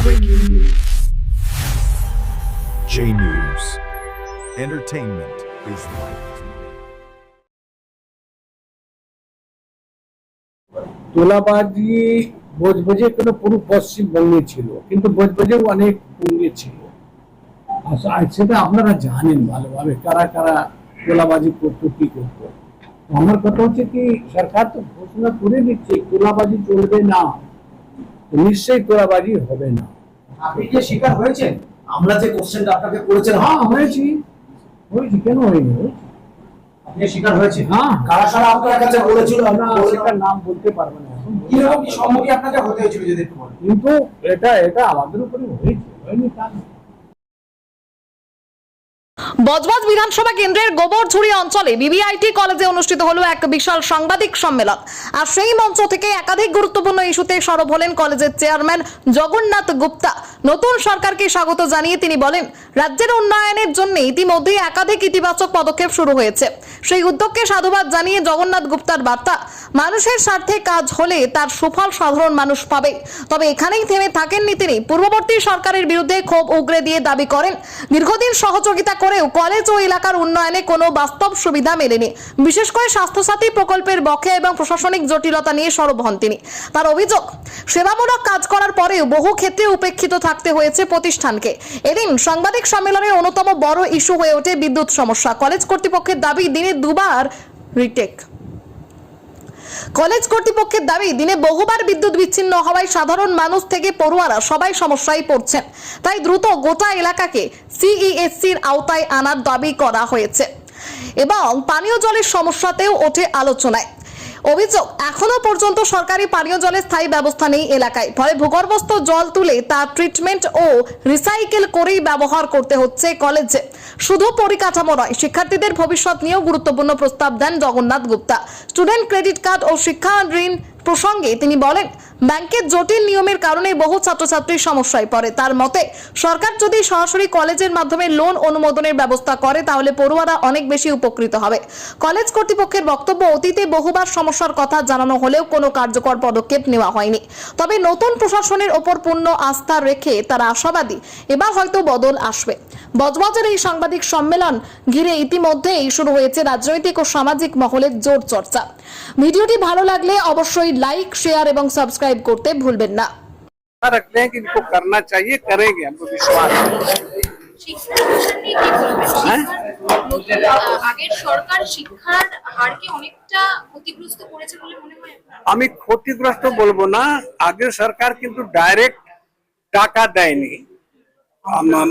Breaking news. J News. Entertainment is right. তোলাবাজি বজবজে কোনো পুরো পশ্চিমবঙ্গে ছিল, কিন্তু বজবজেও অনেক পূর্বে ছিল। আর সেটা আপনারা জানেন ভালোভাবে কারা কারা তোলাবাজি করতো, কি করতো। আমার কথা হচ্ছে কি, সরকার তো ঘোষণা করে দিচ্ছে তোলাবাজি চলবে না, নিশ্চয়ই তোলাবাজি হবে না। আপনি যে শিকার হয়েছেন, আমরা যে কোশ্চেনটা আপনাকে করেছেন, হ্যাঁ হয়েছি, কেন হয়নি? আপনি শিকার হয়েছেন? হ্যাঁ। কারা কারা আপনার কাছে বলেছিল? না, সেটার নাম বলতে পারবো না এখন। কিরকম কি সম্মুখীন আপনাকে হতে হয়েছিল যদি একটু বলেন? কিন্তু এটা আমাদের উপরে হয়নি তা না। বজবজ বিধানসভা কেন্দ্রের গোবরঝুড়ি অঞ্চলে বিবিআইটি কলেজে অনুষ্ঠিত হলো এক বিশাল সাংবাদিক সম্মেলন। আর সেই মঞ্চ থেকে একাধিক গুরুত্বপূর্ণ ইস্যুতে সরব হলেন কলেজের চেয়ারম্যান জগন্নাথ গুপ্তা। নতুন সরকারকে স্বাগত জানিয়ে তিনি বলেন, রাজ্যের উন্নয়নের জন্য ইতিমধ্যেই একাধিক ইতিবাচক পদক্ষেপ শুরু হয়েছে। সেই উদ্যোগকে সাধুবাদ জানিয়ে জগন্নাথ গুপ্তার বার্তা, মানুষের স্বার্থে কাজ হলে তার সুফল সাধারণ মানুষ পাবে। তবে এখানেই থেমে থাকেননি তিনি। পূর্ববর্তী সরকারের বিরুদ্ধে ক্ষোভ উগরে দিয়ে দাবি করেন, দীর্ঘদিন সহযোগিতা করেও কলেজ ও এলাকার উন্নয়নে কোনো বাস্তব সুবিধা মেলেনি। বিশেষ করে স্বাস্থ্যসাথী প্রকল্পের বকেয়া এবং প্রশাসনিক জটিলতা নিয়ে সরব হন তিনি। তার অভিযোগ, সেবামূলক কাজ করার পরেও বহু ক্ষেত্রে উপেক্ষিত থাকতে হয়েছে প্রতিষ্ঠানকে। এদিন সাংবাদিক সম্মেলনের অন্যতম বড় ইস্যু হয়ে ওঠে বিদ্যুৎ সমস্যা। কলেজ কর্তৃপক্ষের দাবি, দিনে দুবার রিটেক। কলেজ কর্তৃপক্ষের দাবি, দিনে বহুবার বিদ্যুৎ বিচ্ছিন্ন হওয়ায় সাধারণ মানুষ থেকে পড়ুয়ারা সবাই সমস্যায় পড়ছেন। তাই দ্রুত গোটা এলাকাকে সিইএসসির আওতায় আনার দাবি করা হয়েছে এবং পানীয় জলের সমস্যাতেও ওঠে আলোচনায়। অভিযোগ, এখনো পর্যন্ত সরকারি পানীয় জলের স্থায়ী ব্যবস্থা নেই এলাকায়। ফলে ভূগর্ভস্থ জল তুলে তা ট্রিটমেন্ট ও রিসাইকেল করেই ব্যবহার করতে হচ্ছে কলেজে। শুধু পরিকাঠামো নয়, শিক্ষার্থীদের ভবিষ্যৎ নিয়েও গুরুত্বপূর্ণ প্রস্তাব দেন Jagannath Gupta. Student credit card ও শিক্ষা ঋণ প্রসঙ্গে তিনি বলেন, ব্যাংকের জটিল নিয়মের কারণে বহু ছাত্রছাত্রীর সমস্যায় পড়ে। তার মতে, সরকার যদি সরাসরি কলেজের মাধ্যমে লোন অনুমোদনের ব্যবস্থা করে তাহলে পড়ুয়ারা অনেক বেশি উপকৃত হবে। কলেজ কর্তৃপক্ষের বক্তব্য, অতীতে বহুবার সমস্যার কথা জানানো হলেও কোনো কার্যকর পদক্ষেপ নেওয়া হয়নি। তবে নতুন প্রশাসনের ওপর পূর্ণ আস্থা রেখে তারা আশাবাদী, এবার হয়তো বদল আসবে। বজবজের এই সাংবাদিক সম্মেলন ঘিরে ইতিমধ্যেই শুরু হয়েছে রাজনৈতিক ও সামাজিক মহলের জোর চর্চা। ভিডিওটি ভালো লাগলে অবশ্যই লাইক, শেয়ার এবং সাবস্ক্রাইব করতে ভুলবেন না। रखते हैं कि इनको करना चाहिए, करेंगे, हमको विश्वास है। আগের সরকার শিক্ষার হারকে অনেকটা ক্ষতিগ্রস্ত করেছে বলে মনে হয়। আমি ক্ষতিগ্রস্ত বলবো না, আগের সরকার কিন্তু ডাইরেক্ট টাকা দেয়নি,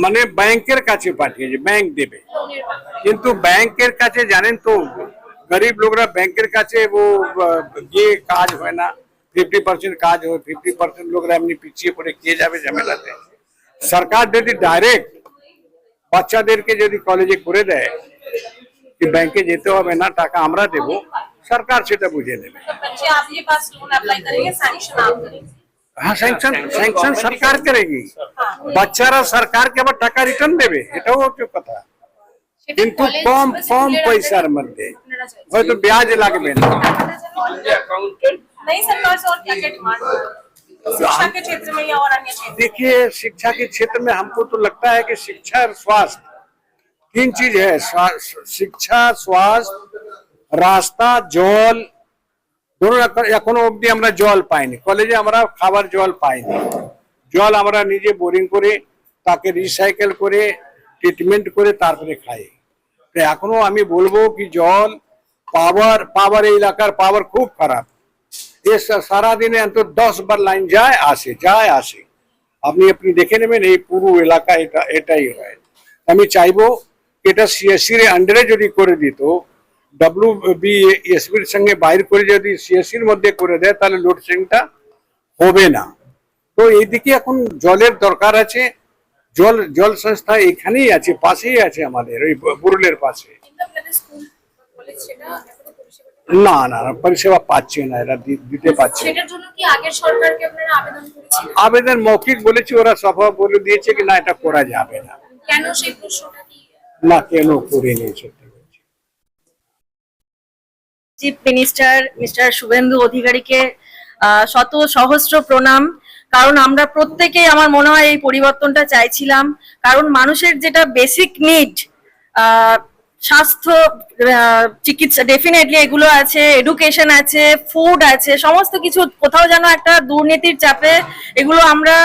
মানে ব্যাংকের কাছে পাঠিয়েছে, ব্যাংক দেবে। কিন্তু ব্যাংকের কাছে জানেন তো, গরিব লোকরা ব্যাংকের কাছে ও গিয়ে কাজ হয় না। 50% কাজ হয়, 50% লোকরা এমনি পিছিয়ে পড়ে কে যাবে ঝামেলাতে। সরকার যদি ডাইরেক্ট বাচ্চাদেরকে যদি কলেজে করে দেয় कि ব্যাংকে যেতে হবে না, টাকা আমরা দেব, সরকার সেটা বুঝে নেবে। हाँ, सैंक्शन सरकार करेगी, बच्चारा सरकार के बाद टाका रिटर्न देवे, এটাও হচ্ছে কথা। কিন্তু কম পয়সার মধ্যে, হয়তো ব্যাজ লাগবে না। नहीं सरकार से और क्या क्या डिमांड है शिक्षा के क्षेत्र में या और अन्य क्षेत्र? देखिए, शिक्षा के क्षेत्र में हमको तो लगता है कि शिक्षा और स्वास्थ्य तीन चीज है। शिक्षा, स्वास्थ्य, रास्ता, জল, ধরুন এখনো অবধি আমরা জল পাইনি, কলেজে আমরা খাবার জল পাইনি। জল আমরা নিজে বোরিং করে তাকে রিসাইকেল করে ট্রিটমেন্ট করে তারপরে খাই। তো এখনো আমি বলবো কি জল পাওয়ার এই এলাকার পাওয়ার খুব খারাপ। সারা দিনে অন্তত 10 বার লাইন যায় আসে। আপনি দেখে নেবেন এই পুরো এলাকা এটাই হয়। আমি চাইবো এটা সিএসসির আন্ডারে যদি করে দিত, WBSBর সঙ্গে বাইর করে যদি সিএসসির মধ্যে করে দেয়, তাহলে লোডশেডিংটা হবে না। তো এইদিকে এখন জলের দরকার আছে। জল সংস্থা এখানেই আছে, পাশেই আছে, আমাদের ওই বুরুলের পাশে। না না, পরিষেবা পাচ্ছে না, এরা দিতে পারছে। সেটার জন্য কি আগের সরকারকে আপনারা আবেদন করেছিলেন? আবেদন মৌখিক বলেছি, ওরা সফা বলে দিয়েছে কি না, এটা করা যাবে না। কেন সেই প্রশ্নটা কি না, কেন করে নিয়েছে? চিফ মিনিস্টার মিস্টার শুভেন্দু অধিকারীকে শত সহস্র প্রণাম। কারণ আমরা প্রত্যেকেই আমার মনে হয় এই পরিবর্তনটা চাইছিলাম, কারণ মানুষের যেটা বেসিক নিড, স্বাস্থ্য, চিকিৎসা, ডেফিনেটলি এগুলো আছে, এডুকেশন আছে, ফুড আছে, সমস্ত কিছু কোথাও যেন একটা দুর্নীতির চাপে এগুলো আমরা,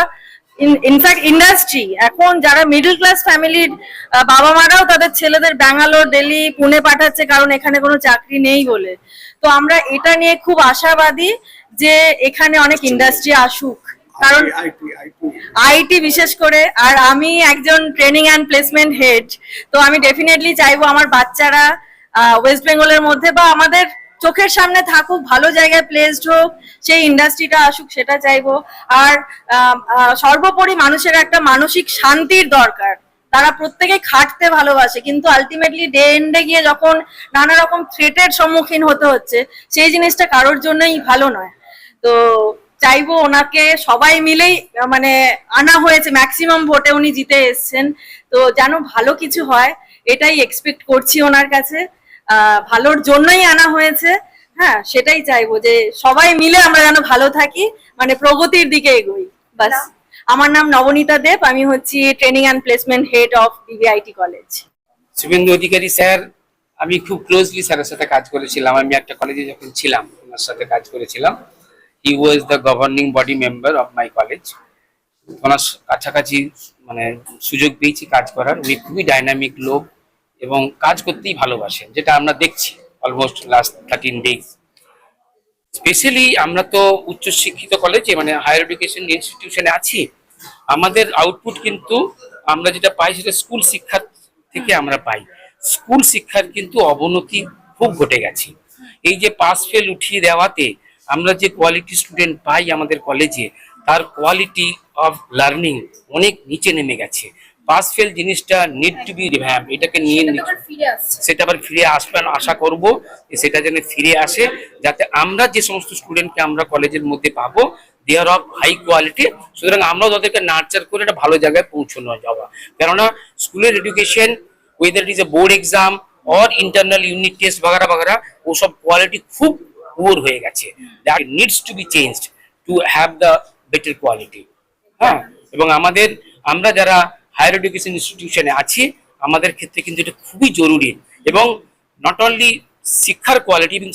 ইনফ্যাক্ট ইন্ডাস্ট্রি, এখন যারা মিডল ক্লাস ফ্যামিলির বাবা মারাও তাদের ছেলেদের ব্যাঙ্গালোর, দিল্লি, পুনে পাঠাচ্ছে কারণ এখানে কোনো চাকরি নেই বলে। তো আমরা এটা নিয়ে খুব আশাবাদী যে এখানে অনেক ইন্ডাস্ট্রি আসুক, কারণ আইটি বিশেষ করে, আর আমি একজন ট্রেনিং অ্যান্ড প্লেসমেন্ট হেড, তো আমি ডেফিনেটলি চাইবো আমার বাচ্চারা ওয়েস্ট বেঙ্গলের মধ্যে বা আমাদের চোখের সামনে থাকুক, ভালো জায়গায় প্লেসড হোক, সেই ইন্ডাস্ট্রিটা আসুক, সেটা চাইবো। আর সর্বোপরি মানুষের একটা মানসিক শান্তির দরকার, তারা প্রত্যেকে খাটতে ভালোবাসে, কিন্তু আলটিমেটলি ডে এন্ডে গিয়ে যখন নানা রকম থ্রেটের সম্মুখীন হতে হচ্ছে, সেই জিনিসটা কারোর জন্যই ভালো নয়। তো চাইবো ওনাকে সবাই মিলেই মানে আনা হয়েছে, ম্যাক্সিমাম ভোটে উনি জিতে এসছেন, তো যেন ভালো কিছু হয় এটাই এক্সপেক্ট করছি ওনার কাছে, ভালোর জন্যই আনা হয়েছে। হ্যাঁ, সেটাই চাইবো যে সবাই মিলে আমরা যেন ভালো থাকি, মানে প্রগতির দিকে এগোই, বাস। আমার নাম নবনীতা দেব, আমি হচ্ছি training and placement head of BBIT college. Suvendu Adhikari sir, আমি খুব ক্লোজলি স্যারের সাথে কাজ করেছিলাম। আমি একটা কলেজে যখন ছিলাম ওনার সাথে কাজ করেছিলাম। He was the governing body member of my college. ওনার কাছাকাছি মানে সুযোগ পেয়েছি কাজ করার। উনি খুবই ডাইনামিক লোক এবং কাজ করতেই ভালোবাসেন, যেটা আমরা দেখছি অলমোস্ট লাস্ট 13 days। স্পেশালি আমরা তো উচ্চশিক্ষিত কলেজে মানে হায়ার এডুকেশন ইনস্টিটিউশনে আছি, আমাদের আউটপুট কিন্তু আমরা যেটা পাই সেটা স্কুল শিক্ষা থেকে আমরা পাই। স্কুল শিক্ষার কিন্তু অবনতি খুব ঘটে গেছে। এই যে পাস ফেল উঠিয়ে দেওয়াতে আমরা যে কোয়ালিটি স্টুডেন্ট পাই আমাদের কলেজে, তার কোয়ালিটি অফ লার্নিং অনেক নিচে নেমে গেছে। পাস ফেল জিনিসটা নিড টু বি রিভ্যাম্প, এটাকে নিয়ে সেটা আবার ফিরে আসবেন, আশা করব সেটা যেন ফিরে আসে, যাতে আমরা যে সমস্ত স্টুডেন্টকে আমরা কলেজের মধ্যে পাবো দে আর অফ হাই কোয়ালিটি, সুতরাং আমরাও তাদেরকে নার্চার করে একটা ভালো জায়গায় পৌঁছানো যাওয়া। কেননা স্কুলের education, whether it is a board exam or internal unit test বাগারা বাগারা, ওসব কোয়ালিটি খুব পুয়ার হয়ে গেছে। That needs to be changed to have the better quality. হ্যাঁ, এবং আমরা যারা হায়ার এডুকেশন ইনস্টিটিউশনে আছি, আমাদের ক্ষেত্রে কিন্তু এটা খুবই জরুরি। এবং নট অনলি শিক্ষার কোয়ালিটি, এবং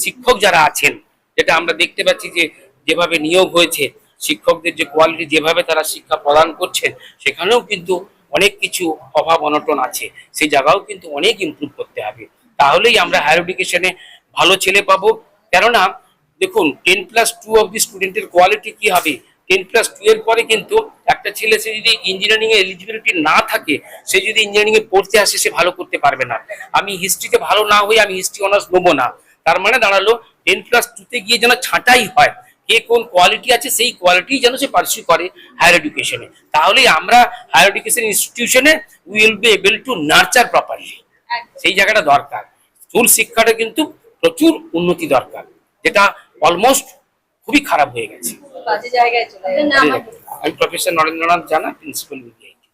শিক্ষক যারা আছেন, যেটা আমরা দেখতে পাচ্ছি যে যেভাবে নিয়োগ হয়েছে, শিক্ষকদের যে কোয়ালিটি, যেভাবে তারা শিক্ষা প্রদান করছেন, সেখানেও কিন্তু অনেক কিছু অভাব অনটন আছে, সেই জায়গাও কিন্তু অনেক ইমপ্রুভ করতে হবে। তাহলেই আমরা হায়ার এডুকেশনে ভালো ছেলে পাবো। কেননা দেখুন 10+2 অব দি স্টুডেন্টের কোয়ালিটি কি হবে, 10+2 এর পরে কিন্তু একটা ছেলে, সে যদি ইঞ্জিনিয়ারিং এ এলিজিবিলিটি না থাকে, সে যদি ইঞ্জিনিয়ারিং এ পড়তে আসে, সে ভালো করতে পারবে না। আমি হিস্ট্রিতে ভালো না হয়ে আমি হিস্ট্রি অনার্স নেবো না, তার মানে দাঁড়ালো 10+2 তে গিয়ে যেন ছাঁটাই হয়, কে কোন কোয়ালিটি আছে সেই কোয়ালিটি যেন সে পারসিউ করে হায়ার এডুকেশনে। তাহলেই আমরা হায়ার এডুকেশন ইনস্টিটিউশনে will be able to nurture properly, সেই জায়গাটা দরকার। স্কুল শিক্ষাটা কিন্তু প্রচুর উন্নতি দরকার, যেটা অলমোস্ট খুবই খারাপ হয়ে গেছে। আমি প্রফেসর নরেন্দ্রনাথ জানা, প্রিন্সিপাল বিবিআইটি।